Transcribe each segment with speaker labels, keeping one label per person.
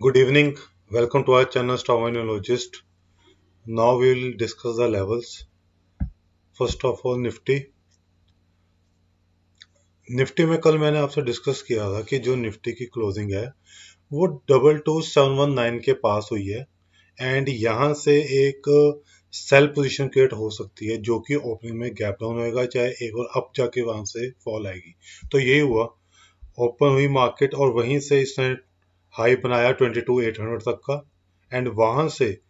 Speaker 1: Good evening. Welcome to our channel Stocknologist. Now we will discuss the levels. First of all, Nifty Nifty में कल मैंने आपसे discuss किया था कि जो निफ्टी की क्लोजिंग है वो 22719 के पास हुई है एंड यहाँ से एक सेल पोजीशन क्रिएट हो सकती है जो कि ओपनिंग में गैप डाउन होएगा, चाहे एक और अप जाके वहां से फॉल आएगी। तो यही हुआ, ओपन हुई मार्केट और वहीं से इसने हाई बनाया 22,800 तक का एंड वहां से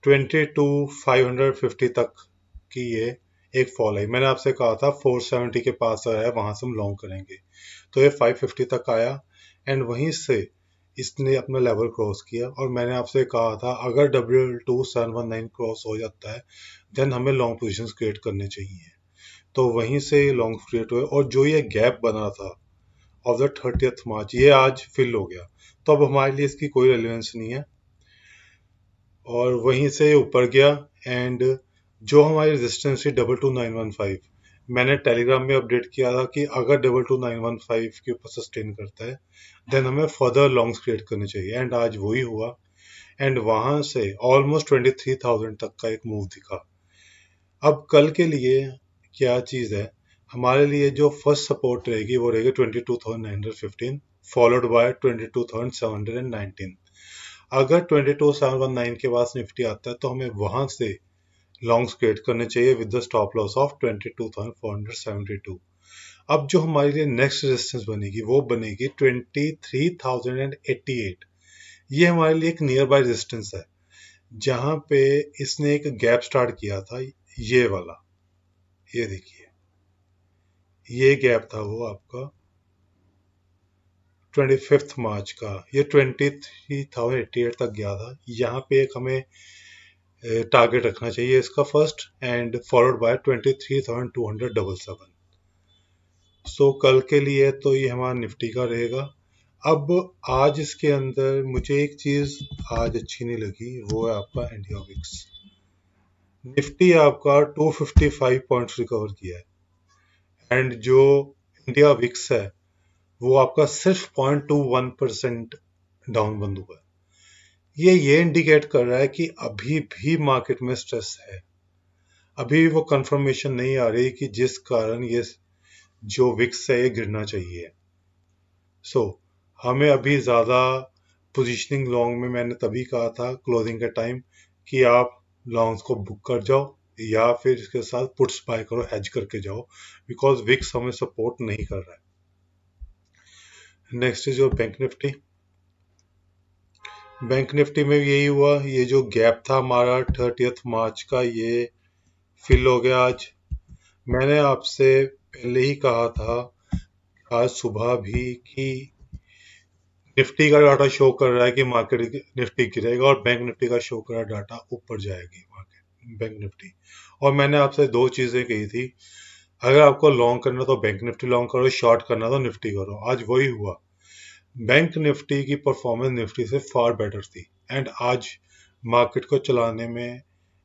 Speaker 1: 22,550 तक की ये एक फॉल आई। मैंने आपसे कहा था 470 के पास आया, वहां से हम लॉन्ग करेंगे। तो ये 550 तक आया एंड वहीं से इसने अपना लेवल क्रॉस किया और मैंने आपसे कहा था अगर W2719 क्रॉस हो जाता है देन हमें लॉन्ग पोजीशंस क्रिएट करने चाहिए। तो वहीं से लॉन्ग क्रिएट हुए और जो ये गैप बना था ऑफ द 30th मार्च ये आज फिल हो गया। तो अब हमारे लिए इसकी कोई रेलिवेंस नहीं है और वहीं से ऊपर गया एंड जो हमारी रेजिस्टेंस थी 22915, मैंने टेलीग्राम में अपडेट किया था कि अगर 22915 के ऊपर सस्टेन करता है देन हमें फर्दर लॉन्ग्स क्रिएट करने चाहिए एंड आज वही हुआ एंड वहां से ऑलमोस्ट 23,000 तक का एक मूव दिखा। अब कल के लिए क्या चीज है, हमारे लिए जो फर्स्ट सपोर्ट रहेगी वो रहेगी 22,915 फॉलोड बाय 22,719। अगर 22,719 के पास निफ्टी आता है तो हमें वहां से लॉन्ग्स क्रिएट करने चाहिए with the stop loss of 22,472। अब जो हमारे लिए नेक्स्ट रेजिस्टेंस बनेगी वो बनेगी 23,088। ये हमारे लिए एक नियर बाय रेजिस्टेंस है जहां पे इसने एक गैप स्टार्ट किया था, ये वाला, ये देखिए, ये गैप था वो आपका 25 मार्च का, ये 23,088 तक गया था। यहाँ पे एक हमें टारगेट रखना चाहिए इसका फर्स्ट एंड फॉलोड बाय 23,277। सो कल के लिए तो ये हमारा निफ्टी का रहेगा। अब आज इसके अंदर मुझे एक चीज आज अच्छी नहीं लगी, वो है आपका इंडिया विक्स। निफ्टी आपका 255 पॉइंट्स रिकवर किया है एंड जो इंडिया विक्स है वो आपका सिर्फ 0.21% डाउन बंद हुआ है। ये इंडिकेट कर रहा है कि अभी भी मार्केट में स्ट्रेस है, अभी भी वो कंफर्मेशन नहीं आ रही कि जिस कारण ये जो विक्स है ये गिरना चाहिए। सो हमें अभी ज़्यादा पोजीशनिंग लॉन्ग में, मैंने तभी कहा था क्लोजिंग के टाइम कि आप लॉन्ग्स को बुक कर जाओ या फिर इसके साथ पुट्स बाय करो, हेज करके जाओ, बिकॉज विक्स हमें सपोर्ट नहीं कर रहा है। Next is your bank Nifty. Bank Nifty में यही हुआ, ये जो गैप था हमारा 30th मार्च का ये फिल हो गया आज। मैंने आपसे पहले ही कहा था आज सुबह भी कि निफ्टी का डाटा शो कर रहा है कि मार्केट निफ्टी गिरेगा और बैंक निफ्टी का शो कर रहा है डाटा ऊपर जाएगी मार्केट बैंक निफ्टी। और मैंने आपसे दो चीजें कही थी, अगर आपको लॉन्ग करना तो बैंक निफ्टी लॉन्ग करो, शॉर्ट करना तो निफ्टी करो। आज वही हुआ, बैंक निफ्टी की परफॉर्मेंस निफ्टी से फार बेटर थी एंड आज मार्केट को चलाने में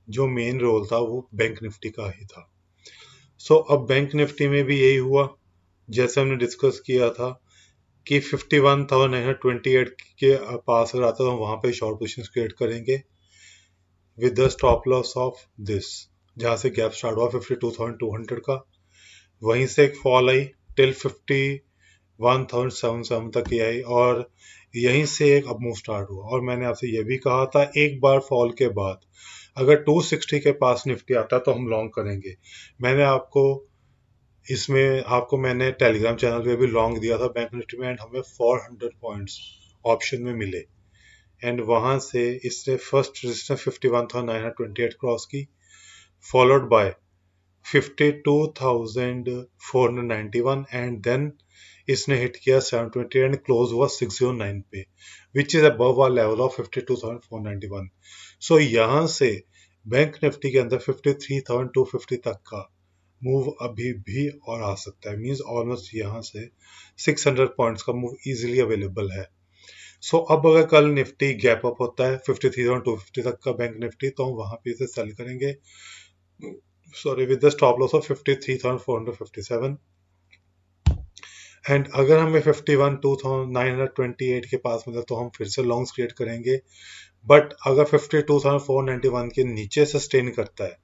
Speaker 1: जो मेन रोल था वो बैंक निफ्टी का ही था। सो अब बैंक निफ्टी में भी यही हुआ जैसे हमने डिस्कस किया था कि 51,928 के पास अगर आता है तो वहां पे शॉर्ट पोजिशन क्रिएट करेंगे with the stop loss of this, जहां से गैप स्टार्ट हुआ 52,200 का, वहीं से एक फॉल आई टिल 51,777 तक ही आई और यहीं से एक अप मूव स्टार्ट हुआ। और मैंने आपसे यह भी कहा था एक बार फॉल के बाद अगर 260 के पास निफ्टी आता है तो हम लॉन्ग करेंगे। मैंने आपको इसमें आपको मैंने टेलीग्राम चैनल पे भी लॉन्ग दिया था बैंक निफ्टी में एंड हमें 400 पॉइंट्स ऑप्शन में मिले एंड वहां से इसने फर्स्ट रेजिस्टेंस 51,928 क्रॉस की, फॉलोड बाय 52,491 एंड देन इसने हिट किया 720 एंड क्लोज हुआ 609 पे, which is above our level of 52,491। So यहाँ से बैंक निफ्टी के अंदर 53,250 तक का मूव अभी भी और आ सकता है, मींस ऑलमोस्ट यहाँ से 600 पॉइंट्स का मूव इजीली अवेलेबल है। सो अब अगर कल निफ्टी गैप अप होता है 53,250 तक का बैंक निफ्टी तो हम वहां पे इसे सेल करेंगे, sorry, with the stop loss of 53,457 and अगर हमें 51,928 के पास मिला तो हम फिर से लॉन्ग्स क्रिएट करेंगे, बट अगर 52,491 के नीचे सस्टेन करता है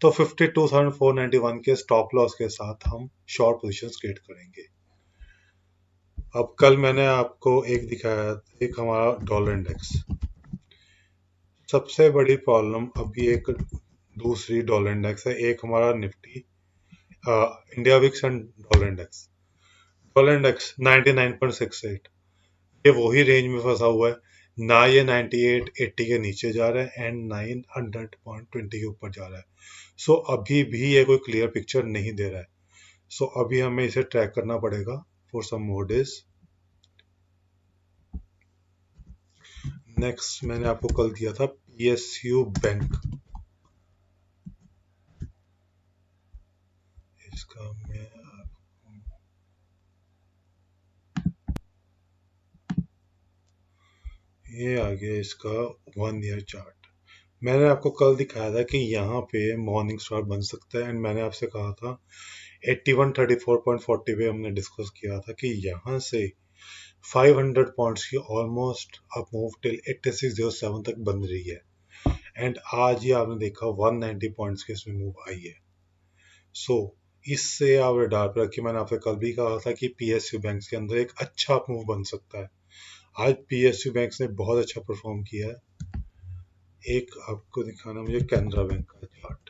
Speaker 1: तो 52,491 के स्टॉप लॉस के साथ हम शॉर्ट पोजीशंस क्रिएट करेंगे। अब कल मैंने आपको एक दिखाया, एक हमारा डॉलर इंडेक्स, सबसे बड़ी प्रॉब्लम अभी एक दूसरी डॉलर इंडेक्स है, एक हमारा Nifty India VIX and dollar index. Dollar index 99.68, ये वही रेंज में फंसा हुआ है, ना ये 9880 के नीचे जा रहा है एंड 900.20 के ऊपर जा रहा है। सो अभी भी ये कोई क्लियर पिक्चर नहीं दे रहा है। सो अभी हमें इसे ट्रैक करना पड़ेगा for some more days. Next मैंने आपको कल दिया था पीएसयू बैंक, इसका मैं ये आ गया इसका 1 ईयर चार्ट। मैंने आपको कल दिखाया था कि यहाँ पे मॉर्निंग स्टार बन सकता है एंड मैंने आपसे कहा था 8134.40 पे हमने डिस्कस किया था कि यहाँ से 500 पॉइंट्स की ऑलमोस्ट अप मूव टिल 8607 तक बन रही है एंड आज ही आपने देखा 190 पॉइंट्स की इसमें मूव आई है। सो इससे आप रडार पर रखिए, मैंने आपसे कल भी कहा था कि पीएसयू बैंक के अंदर एक अच्छा मूव बन सकता है। आज पीएसयू बैंक ने बहुत अच्छा परफॉर्म किया है। एक आपको दिखाना मुझे कैनरा बैंक का चार्ट,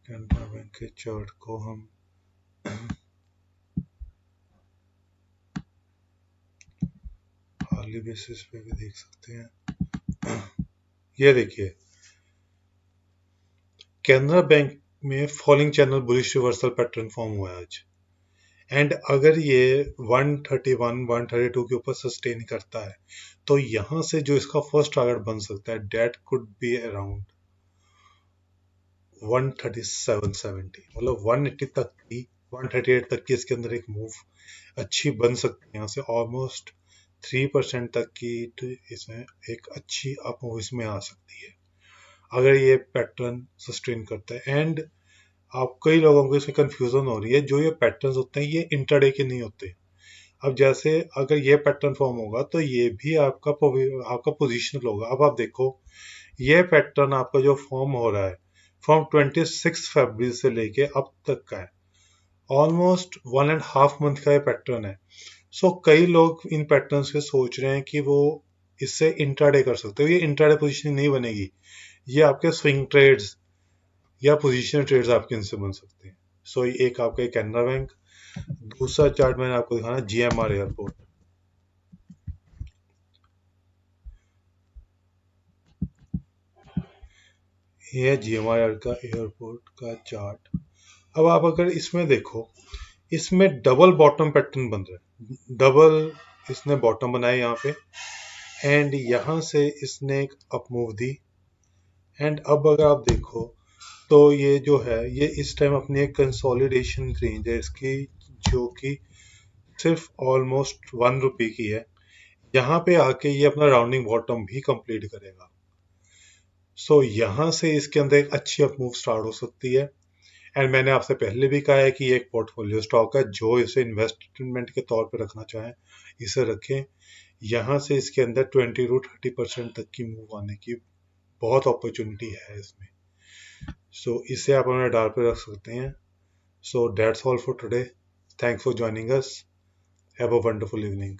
Speaker 1: कैनरा बैंक के चार्ट को हम हार्ली बेसिस पे भी देख सकते हैं। ये देखिए कैनरा बैंक में falling channel bullish reversal pattern form हुआ है आज एंड अगर ये 131 132 के ऊपर सस्टेन करता है तो यहां से जो इसका फर्स्ट टारगेट बन सकता है डेट कुड बी अराउंड 13770, मतलब 180 तक की 138 तक की इसके अंदर एक मूव अच्छी बन सकती है। यहाँ से ऑलमोस्ट 3% तक की तो इसमें एक अच्छी अप मूव इसमें आ सकती है अगर ये पैटर्न सस्टेन करता है। एंड आप कई लोगों को इसमें कंफ्यूजन हो रही है, जो ये पैटर्न्स होते हैं ये इंटरडे के नहीं होते। अब जैसे अगर ये पैटर्न फॉर्म होगा तो ये भी आपका पोजिशनल होगा। अब आप देखो ये पैटर्न आपका जो फॉर्म हो रहा है फ्रॉम 26 फरवरी से लेके अब तक का है, ऑलमोस्ट 1.5 मंथ का ये पैटर्न है। सो कई लोग इन पैटर्न्स के सोच रहे हैं कि वो इससे इंट्राडे कर सकते हो। ये इंट्राडे पोजीशन नहीं बनेगी, ये आपके स्विंग ट्रेड्स या पोजीशनल ट्रेड्स आपके इनसे बन सकते हैं। सो एक आपका कैनरा बैंक, दूसरा चार्ट मैंने आपको दिखाना जीएमआर एयरपोर्ट। ये है जीएमआर का एयरपोर्ट का चार्ट। अब आप अगर इसमें देखो, इसमें डबल बॉटम पैटर्न बन रहा है, डबल इसने बॉटम बनाया यहाँ पे एंड यहाँ से इसने एक अप मूव दी एंड अब अगर आप देखो तो ये जो है ये इस टाइम अपनी एक कंसोलिडेशन रेंज है इसकी, जो कि सिर्फ ऑलमोस्ट 1 रुपये की है। यहाँ पे आके ये अपना राउंडिंग बॉटम भी कंप्लीट करेगा। सो यहाँ से इसके अंदर एक अच्छी अप मूव स्टार्ट हो सकती है एंड मैंने आपसे पहले भी कहा है कि ये एक पोर्टफोलियो स्टॉक है, जो इसे इन्वेस्टमेंट के तौर पे रखना चाहें इसे रखें। यहाँ से इसके अंदर 20 to 30% तक की मूव आने की बहुत अपॉर्चुनिटी है इसमें। सो इसे आप अपने डाल पे रख सकते हैं। So that's all for today, thanks for joining us, have a wonderful evening.